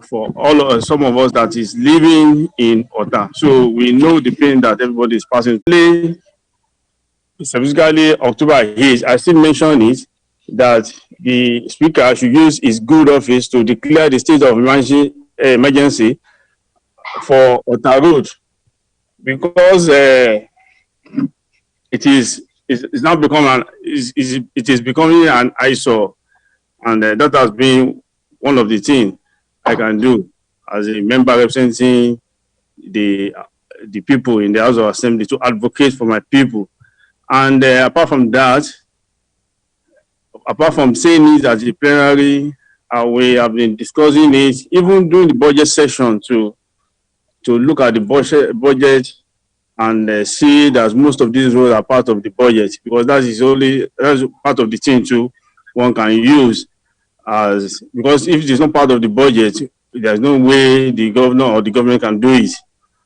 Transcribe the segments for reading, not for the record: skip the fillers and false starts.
for all some of us that is living in Ota. So we know the pain that everybody is passing. Specifically, October 8th, I still mention it that the speaker should use his good office to declare the state of emergency for Ota Road because it's now become it is becoming an eyesore, and that has been one of the things I can do as a member representing the people in the House of Assembly to advocate for my people. And apart from that, apart from saying it as a plenary, we have been discussing it even during the budget session to look at the budget and see that most of these roads are part of the budget, because that's part of the thing too one can use as, because if it is not part of the budget, there's no way the governor or the government can do it.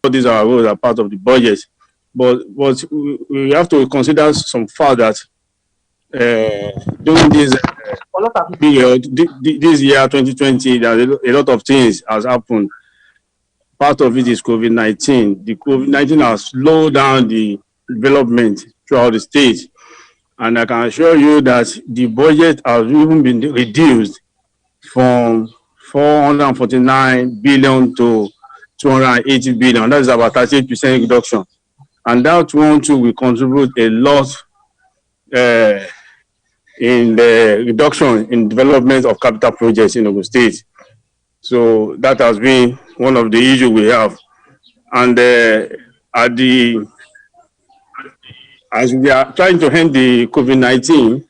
All these are roads are part of the budget, but we have to consider some fact that during this period, this year 2020, a lot of things has happened. Part of it is COVID-19. The COVID-19 has slowed down the development throughout the state. And I can assure you that the budget has even been reduced from 449 billion to 280 billion. That is about 38% reduction. And that one too will contribute a lot in the reduction in development of capital projects in Ogun State. So that has been one of the issues we have. And as we are trying to end the COVID-19,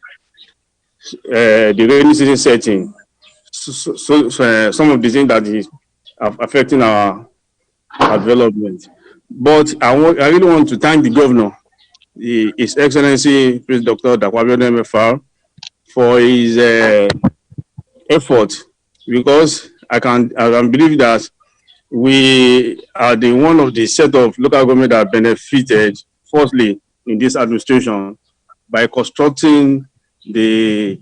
the rainy season setting, so some of the things that is affecting our development. But I really want to thank the governor, His Excellency President Dr. Dakwabiono MFR, for his effort, because I can believe that we are the one of the set of local government that benefited, firstly, in this administration by constructing the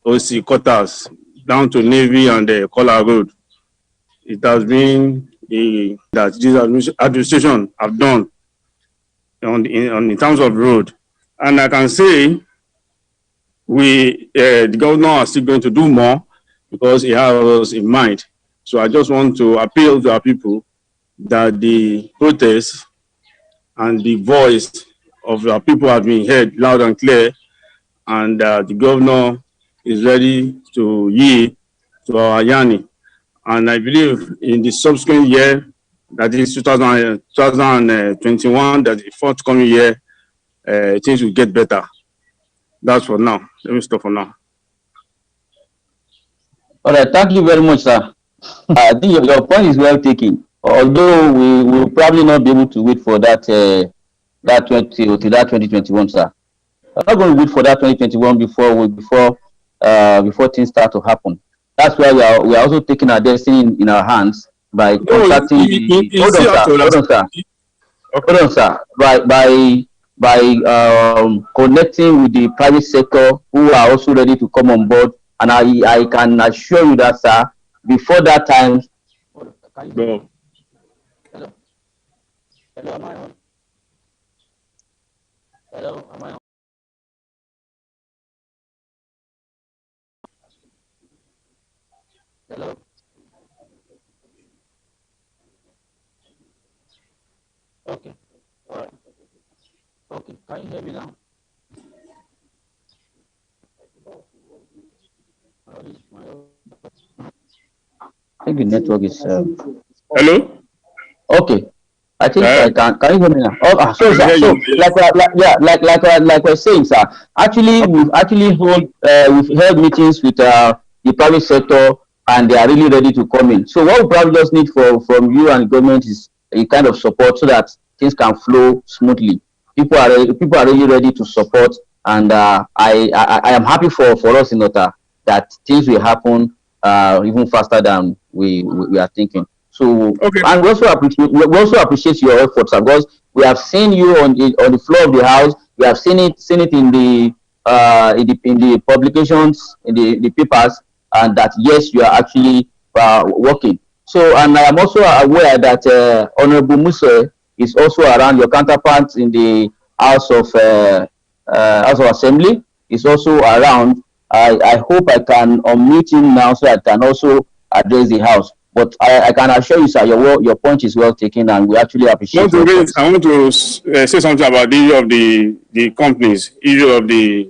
OC quarters down to Navy and the Kola Road. It has been that this administration have done in terms of road. And I can say the governor is still going to do more because he has us in mind. So I just want to appeal to our people that the protest and the voice of our people have been heard loud and clear, and the governor is ready to yield to our yearning. And I believe in the subsequent year, that is 2021, that the forthcoming year, things will get better. That's for now. Let me stop for now. All right, thank you very much, sir. I think your point is well taken. Although we will probably not be able to wait for that 2021, sir. We're not going to wait for that 2021 before things start to happen. That's why we are also taking our destiny in our hands by contacting. Hold on, sir. By connecting with the private sector who are also ready to come on board, and I can assure you that, sir, before that time. Hello. Hello, am I on? Hello, am I on? Hello. Okay. All right. Okay. Can you hear me now? I think the network is. Hello. Okay. I think I can. Can you hear me now? Oh, so like we're saying, sir. Actually, we've held meetings with the private sector, and they are really ready to come in. So what we probably just need from you and the government is a kind of support so that things can flow smoothly. People are really ready to support, and I am happy for us in Ota that things will happen even faster than we are thinking. So, okay. And we also appreciate your efforts, because we have seen you on the floor of the house. We have seen it in the publications, in the papers, and that yes, you are actually working. So, and I am also aware that Honorable Muse is also around, your counterpart in the House of Assembly is also around. I hope I can unmute him now so I can also address the House. But I can assure you, sir, your point is well taken, and we actually appreciate your points. I want to say something about the issue of the companies, issue of the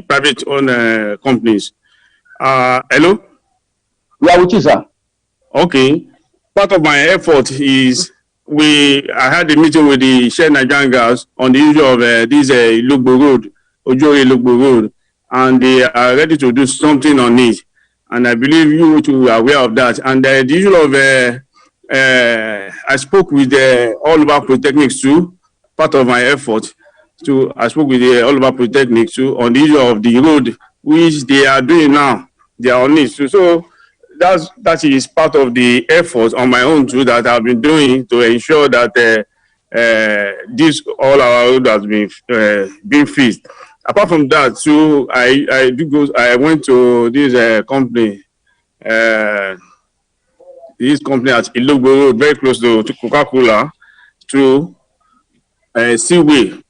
private owned companies. Hello? We are with you, sir. Okay. Part of my effort is I had a meeting with the Shell Nigerian Gas on the issue of this Ilugbo Road, Ojore Ilugbo Road, and they are ready to do something on it. And I believe you two are aware of that. And the issue of I spoke with all over Polytechnics too. Part of my effort I spoke with all over Polytechnics too on the issue of the road, which they are doing now. They are on it too. So that is part of the effort on my own too that I've been doing to ensure that this all our road has been fixed. Apart from that too, I went to this company. This company at Ilugbo Road, very close to Coca-Cola, to Seaway.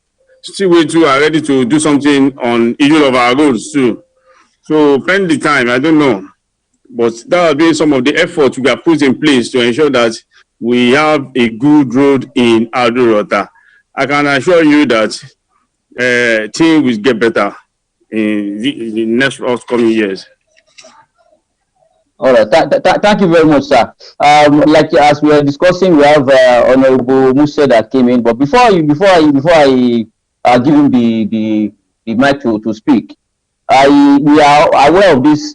Seaway too are ready to do something on issue of our roads too. So pending the time, I don't know. But that has been some of the efforts we have put in place to ensure that we have a good road in Ado-Ota. I can assure you that things will get better in the next upcoming years. All right. Thank you very much, sir. Like as we are discussing, we have Honorable Muse that came in. But before I give him the mic to speak, we are aware of these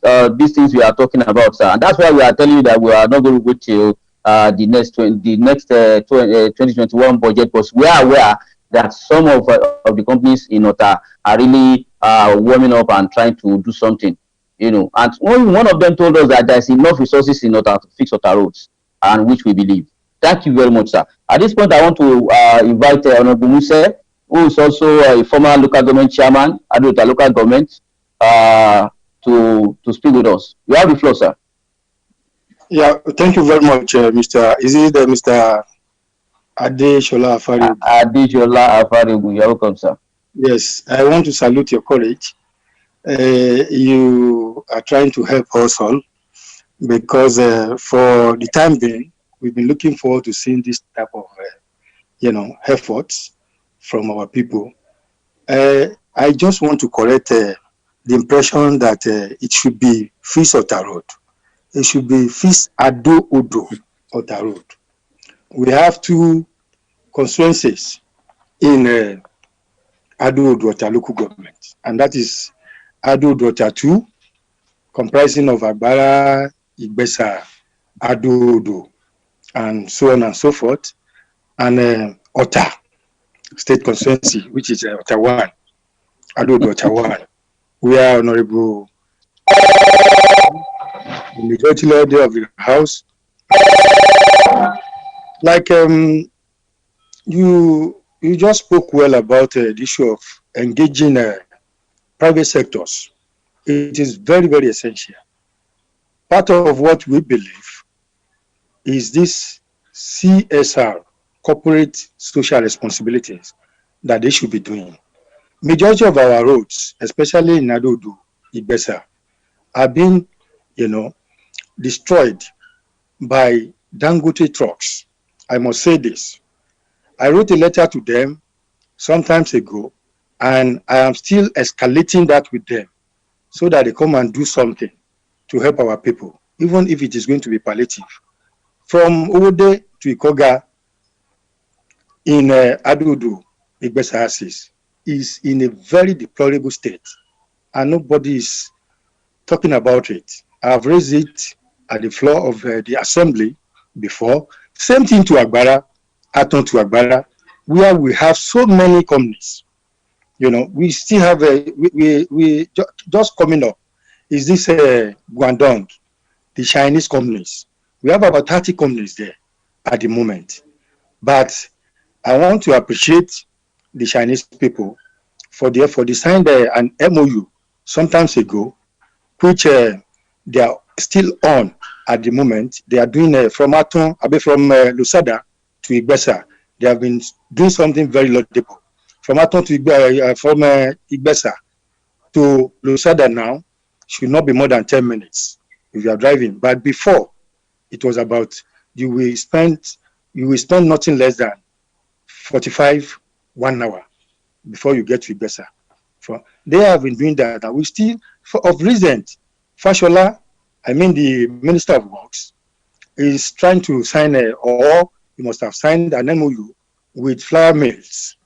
things we are talking about, sir, and that's why we are telling you that we are not going to wait till the next 2021 budget, because we are aware that some of the companies in Ota are really warming up and trying to do something, and one of them told us that there's enough resources in Ota to fix Ota roads, and which we believe. Thank you very much, sir. At this point, I want to invite Honorable Muse, who is also a former local government chairman, Ado-Ota local government, to speak with us. You have the floor, sir. Yeah, thank you very much, Mr. Is it Mr. Adesola Afari? Adesola Afari, you're welcome, sir. Yes, I want to salute your courage. You are trying to help us all, because for the time being, we've been looking forward to seeing this type of, efforts from our people. I just want to correct the impression that it should be Fis Ota Road. It should be Fis Ado-Odo Ota Road. We have two constituencies in Ado-Odo Ota local government, and that is Ado-Odo Ota 2, comprising of Agbara, Igbesa, Ado-Odo, and so on and so forth, and Ota State Constituency, which is Ota 1, Ado-Odo Ota 1. We are Honorable the majority leader of the House. Like you just spoke well about the issue of engaging private sectors. It is very, very essential. Part of what we believe is this CSR, corporate social responsibilities, that they should be doing. Majority of our roads, especially in Ado-Odo, Igbesa, are being, destroyed by Dangote trucks. I must say this. I wrote a letter to them some time ago, and I am still escalating that with them so that they come and do something to help our people, even if it is going to be palliative. From Owode to Ikoga in Ado-Odo, Igbesa axis, is in a very deplorable state, and nobody is talking about it. I've raised it at the floor of the assembly before. Same thing to Agbara, Aton to Agbara, where we have so many companies. We still have we just coming up is this Guangdong, the Chinese companies. We have about 30 companies there at the moment. But I want to appreciate the Chinese people for the effort. They signed an MOU some time ago, which they are still on at the moment. They are doing from Lusada to Igbesa. They have been doing something very laudable. From Aton to Igbesa to Lusada now should not be more than 10 minutes if you are driving. But before, it was about you will spend nothing less than 45 1 hour before you get to Igbesa. They have been doing that, and we still, of recent, Fashola, the Minister of Works, is trying to sign or he must have signed an MOU with flour mills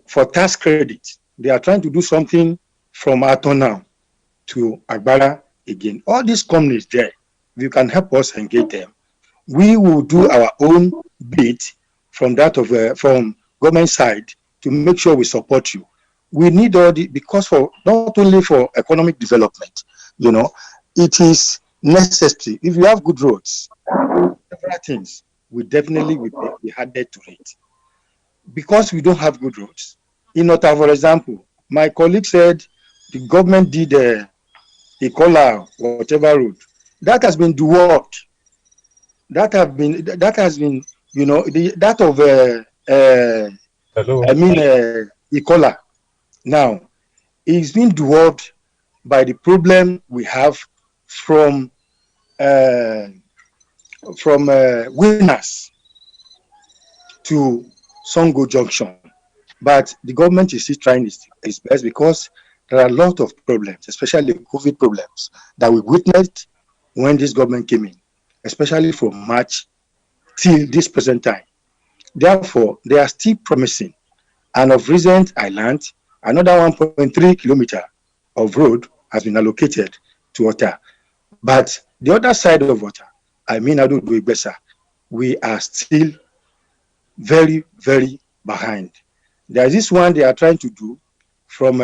for tax credit. They are trying to do something from Aton now to Agbara again. All these companies there, if you can help us engage them, we will do our own bit from that of from government side to make sure we support you. We need all the, because for not only for economic development, it is necessary. If you have good roads, several things will definitely be added to it. Because we don't have good roads. In Ota, for example, my colleague said the government did a Ikola whatever road. That has been dwarfed. That has been that of Ikola now is being dwarfed by the problem we have from Winners to Sango Junction. But the government is still trying its best because there are a lot of problems, especially COVID problems, that we witnessed when this government came in, especially from March till this present time. Therefore, they are still promising. And of recent, I learned another 1.3 kilometer of road has been allocated to Ota. But the other side of Ota, Igbesa, we are still very, very behind. There is this one they are trying to do from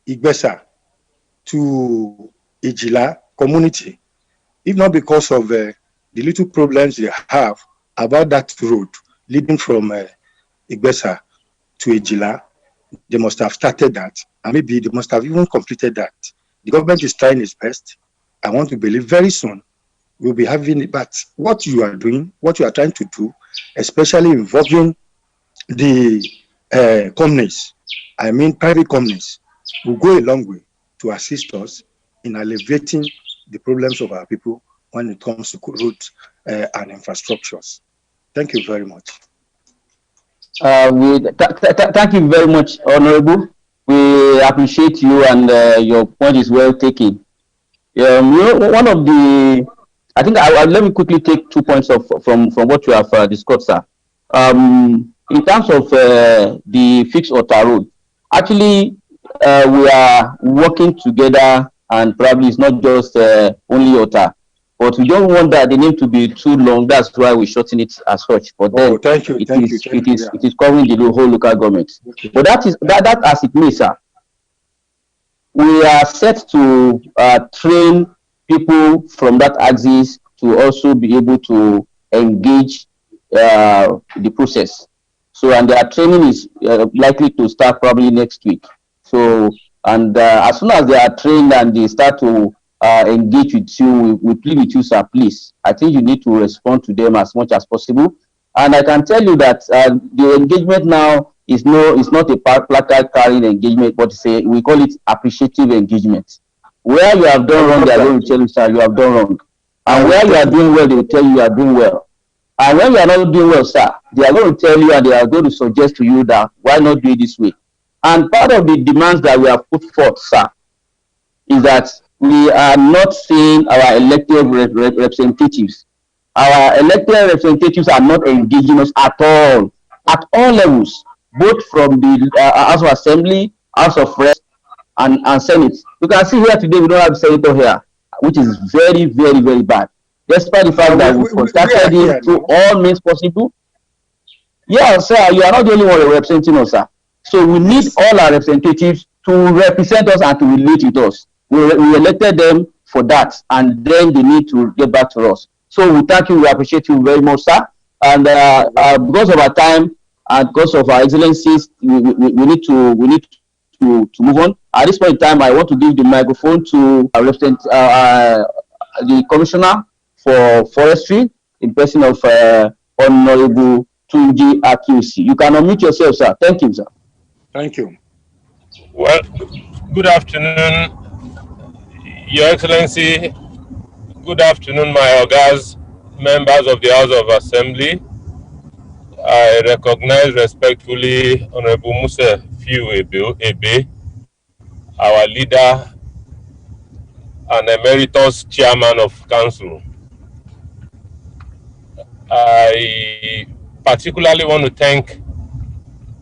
Igbesa to Ijila community. If not because of the little problems they have about that road leading from Igbesa to Ijila, they must have started that, and maybe they must have even completed that. The government is trying its best. I want to believe very soon we'll be having it. But what you are doing, what you are trying to do, especially involving the companies, private companies, will go a long way to assist us in alleviating the problems of our people when it comes to roads and infrastructures. Thank you very much. Thank you very much, Honorable. We appreciate you, and your point is well taken. One of the, I think let me quickly take 2 points from what you have discussed, sir. In terms of the fixed Ota road, actually, we are working together, and probably it's not just only Ota, but we don't want the name to be too long. That's why we shorten it as such. But then it is covering the whole local government. Okay. But that as it may, sir. We are set to train people from that axis to also be able to engage the process. So, and their training is likely to start probably next week. So, and as soon as they are trained and they start to engage with you, we plead with you, sir, please. I think you need to respond to them as much as possible. And I can tell you that the engagement now is not a placard carrying engagement, but we call it appreciative engagement. Where you have done wrong, they are going to tell you, sir, you have done wrong. And where you are doing well, they will tell you are doing well. And when you are not doing well, sir, they are going to tell you and they are going to suggest to you that why not do it this way. And part of the demands that we have put forth, sir, is that we are not seeing our elected representatives. Our elected representatives are not engaging us at all levels, both from the House of Assembly, House of Reps, and Senate. You can see here today we don't have a senator here, which is very, very, very bad. Despite the fact that we contacted him through all means possible. Yeah, sir, you are not the only one representing us, sir. So we need all our representatives to represent us and to relate with us. We elected them for that, and then they need to get back to us. So we thank you, we appreciate you very much, sir. And because of our time and because of our excellencies, we need to to move on. At this point in time, I want to give the microphone to the Commissioner for Forestry, in person of Honorable Tunji Akiusi. You can unmute yourself, sir. Thank you, sir. Thank you. Well, good afternoon, Your Excellency. Good afternoon, my Ogas, members of the House of Assembly. I recognize respectfully Honorable Musa Fiu Ebe, our leader and emeritus chairman of council. I particularly want to thank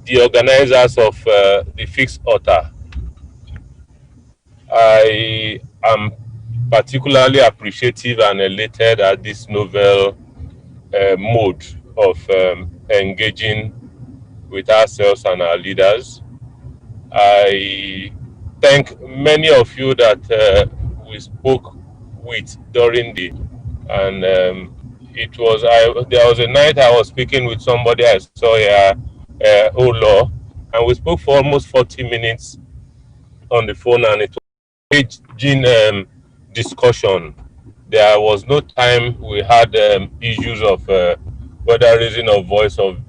the organizers of the Fixed Altar. I am particularly appreciative and elated at this novel mode of engaging with ourselves and our leaders. I thank many of you that we spoke with during the, and there was a night I was speaking with somebody I saw here, Olo, and we spoke for almost 40 minutes on the phone, and it was engaging discussion. There was no time we had issues of whether raising of voice, of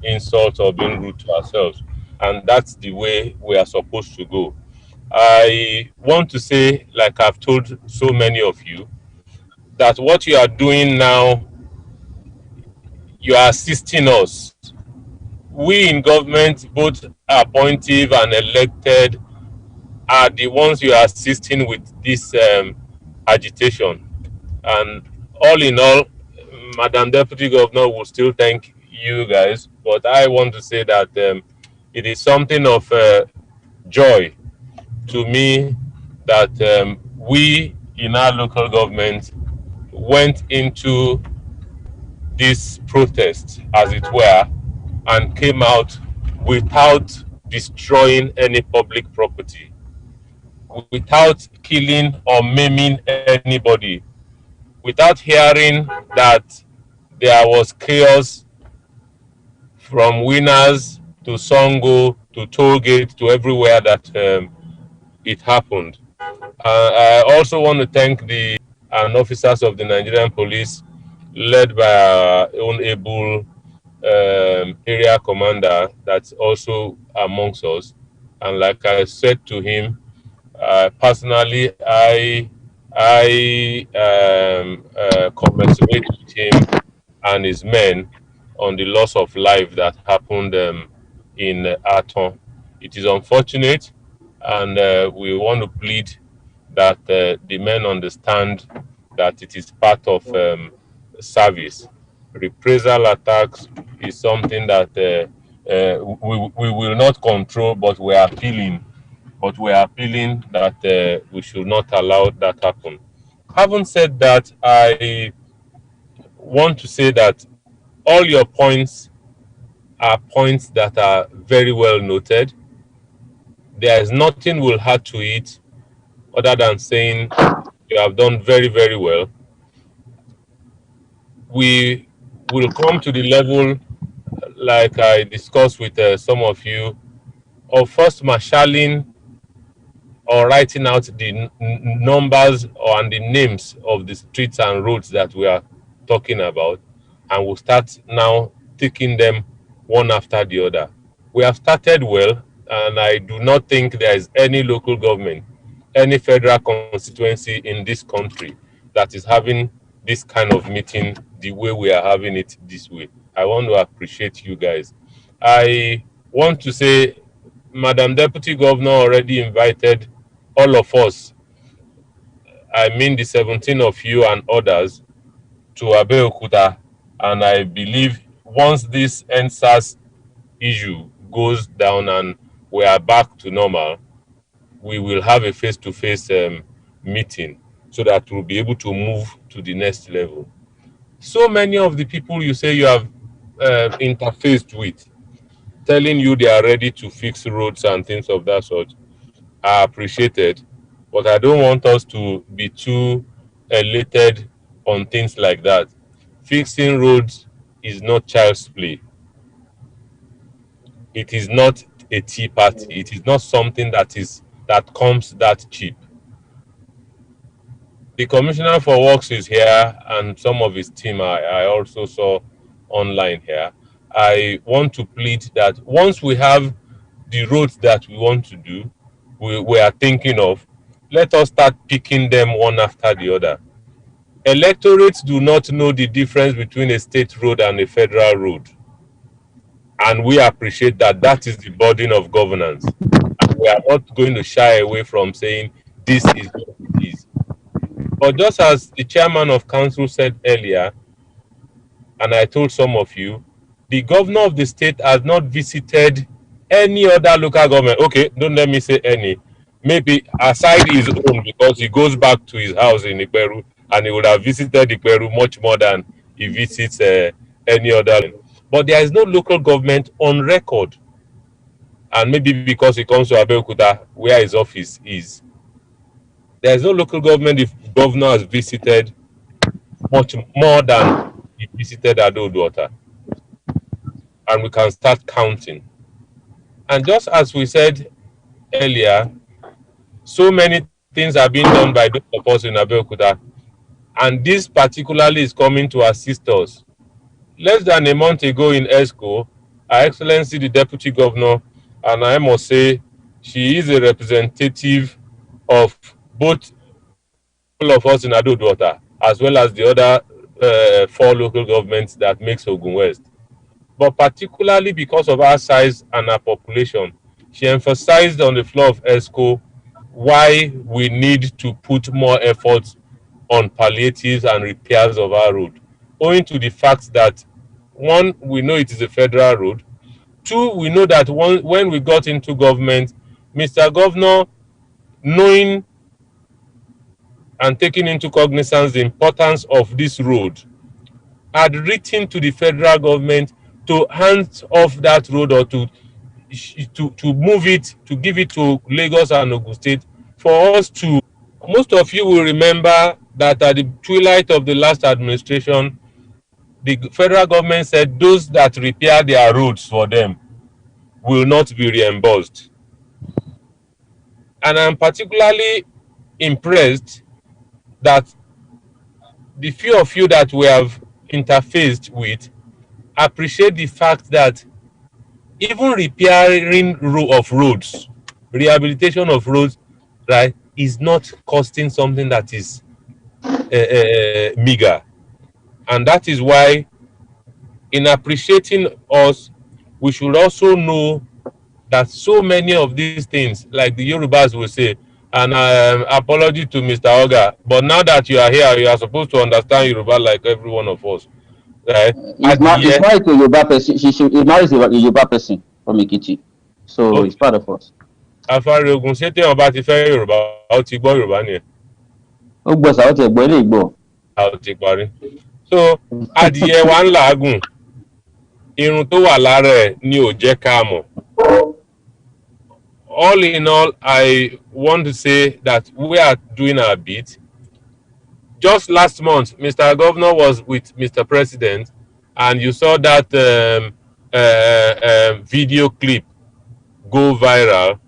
insult, or being rude to ourselves. And that's the way we are supposed to go. I want to say, like I've told so many of you, that what you are doing now, you are assisting us. We in government, both appointive and elected, are the ones you are assisting with this agitation. And all in all, Madam Deputy Governor will still thank you guys, but I want to say that it is something of joy to me that we in our local government went into this protest, as it were, and came out without destroying any public property, without killing or maiming anybody, without hearing that there was chaos from Winners to Sango to Tollgate to everywhere that it happened. I also want to thank the officers of the Nigerian police, led by our own able area commander that's also amongst us. And like I said to him, personally, I commiserate with him and his men on the loss of life that happened in Aton. It is unfortunate, and we want to plead that the men understand that it is part of service. Reprisal attacks is something that we will not control, but we are appealing. But we are appealing that we should not allow that happen. Having said that, I want to say that all your points are points that are very well noted. There is nothing we'll add to it other than saying you have done very, very well. We will come to the level, like I discussed with some of you, of first marshalling or writing out the numbers and the names of the streets and roads that we are talking about, and we'll start now taking them one after the other. We have started well, and I do not think there is any local government, any federal constituency in this country that is having this kind of meeting the way we are having it this way. I want to appreciate you guys. I want to say, Madam Deputy Governor already invited all of us, I mean the 17 of you and others, to Abeokuta, and I believe once this NSAS issue goes down and we are back to normal, we will have a face-to-face meeting so that we'll be able to move to the next level. So many of the people you say you have interfaced with, telling you they are ready to fix roads and things of that sort, are appreciated, but I don't want us to be too elated on things like that. Fixing roads is not child's play. It is not a tea party. It is not something that comes that cheap. The Commissioner for Works is here, and some of his team I also saw online here. I want to plead that once we have the roads that we want to do, we are thinking of, let us start picking them one after the other. Electorates do not know the difference between a state road and a federal road. And we appreciate that that is the burden of governance. And we are not going to shy away from saying this is what it is. But just as the chairman of council said earlier, and I told some of you, the governor of the state has not visited any other local government. Okay, don't let me say any. Maybe aside his own, because he goes back to his house in Iperu, and he would have visited Iperu much more than he visits any other. But there is no local government on record. And maybe because he comes to Abeokuta, where his office is. There is no local government if governor has visited much more than he visited Ado-Oduota. And we can start counting. And just as we said earlier, so many things are being done by those of us in Abeokuta, and this particularly is coming to assist us. Less than a month ago in ESCO, Her Excellency the Deputy Governor, and I must say she is a representative of both all of us in Ado-Oduota, as well as the other 4 local governments that makes Ogun West. But particularly because of our size and our population, she emphasized on the floor of ESCO why we need to put more efforts on palliatives and repairs of our road, owing to the fact that, 1, we know it is a federal road. 2, we know that when we got into government, Mr. Governor, knowing and taking into cognizance the importance of this road, had written to the federal government to hand off that road or to move it, to give it to Lagos and Ogun State for us to. Most of you will remember that at the twilight of the last administration, the federal government said those that repair their roads for them will not be reimbursed. And I'm particularly impressed that the few of you that we have interfaced with appreciate the fact that even repairing of roads, rehabilitation of roads, right, is not costing something that is meager. And that is why, in appreciating us, we should also know that so many of these things, like the Yorubas will say, and apology to Mr. Oga, but now that you are here, you are supposed to understand Yoruba like every one of us. Right? He's married to a Yoruba person. He's married to a Yoruba person from Ekiti. So he's part of us. Afárí Ogun ṣé tí wọn bá ti fẹ́ Yorùbá ó ti gbọ́ Yorùbá nìyẹn. Ó gbọ́ sàwọ́ ti ẹ̀gbọ́n ilé ìgbọ́. A ò ti parí. So adìyẹ wa ń làágùn, irun tó wà lára ẹ̀ ni ò jẹ́ ká mọ̀. All in all, I want to say that we are doing our bit. Just last month, Mr. Governor was with Mr. President, and you saw that video clip go viral,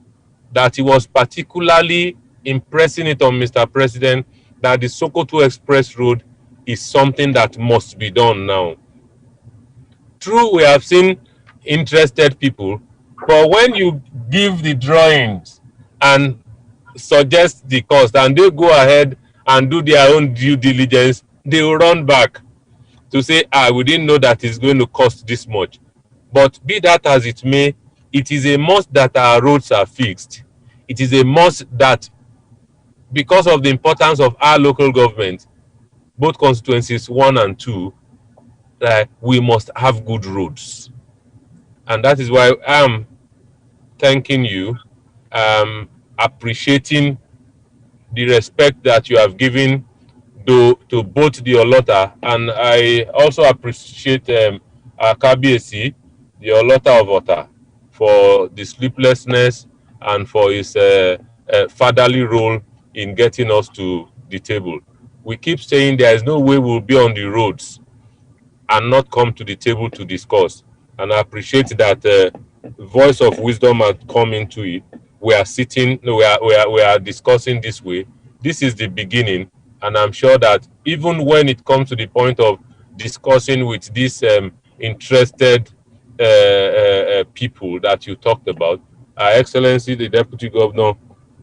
that he was particularly impressing it on Mr. President that the Sokoto Express Road is something that must be done now. True, we have seen interested people, but when you give the drawings and suggest the cost and they go ahead and do their own due diligence, they will run back to say, we didn't know that it's going to cost this much. But be that as it may, it is a must that our roads are fixed. It is a must that, because of the importance of our local government, both constituencies 1 and 2, we must have good roads. And that is why I'm thanking you, appreciating the respect that you have given to both the Olota, and I also appreciate Akabiesi, the Olota of Ota, for the sleeplessness and for his fatherly role in getting us to the table. We keep saying there is no way we'll be on the roads and not come to the table to discuss. And I appreciate that voice of wisdom had come into it. We are sitting, we are discussing this way. This is the beginning, and I'm sure that even when it comes to the point of discussing with these interested people that you talked about, Our Excellency the Deputy Governor,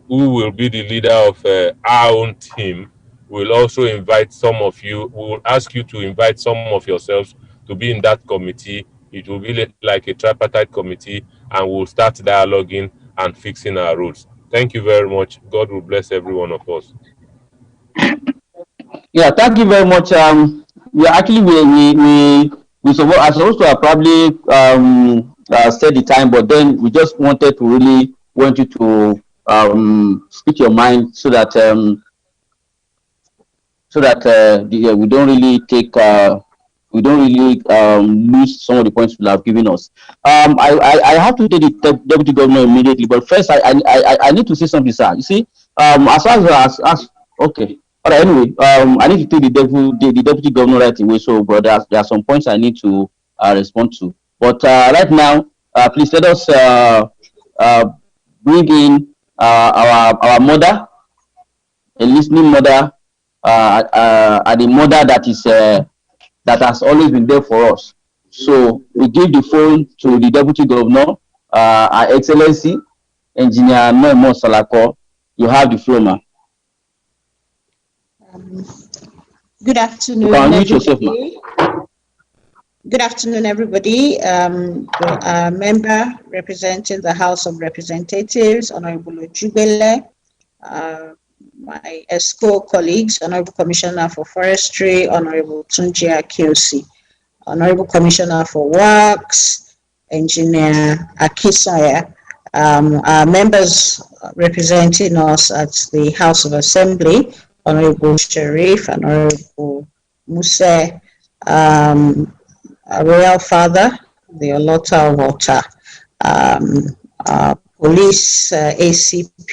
who will be the leader of our own team, will also invite some of you. We will ask you to invite some of yourselves to be in that committee. It will be like a tripartite committee, and we'll start dialoguing and fixing our roads. Thank you very much. God will bless every one of us. Yeah, thank you very much. We actually are supposed to have probably set the time, but then we just wanted to really want you to speak your mind we don't really take lose some of the points you have given us. I have to take the deputy governor immediately, but first I need to say something, sir. You see, as far as okay. All right, anyway, I need to take the deputy governor right away. So, but there are some points I need to respond to. But right now, please let us bring in our mother, a listening mother, and a mother that has always been there for us. So we give the phone to the Deputy Governor, Our Excellency, Engineer Noemo Salako. You have the floor, ma. Good afternoon, everybody. Good afternoon, everybody. A member representing the House of Representatives, Honorable Ojubele, my ESCO colleagues, Honorable Commissioner for Forestry, Honorable Tunji Akiosi, Honorable Commissioner for Works, Engineer Akisaya, our members representing us at the House of Assembly, Honorable Sharif, Honorable Musa, Royal Father, the Olota Water, Police ACP,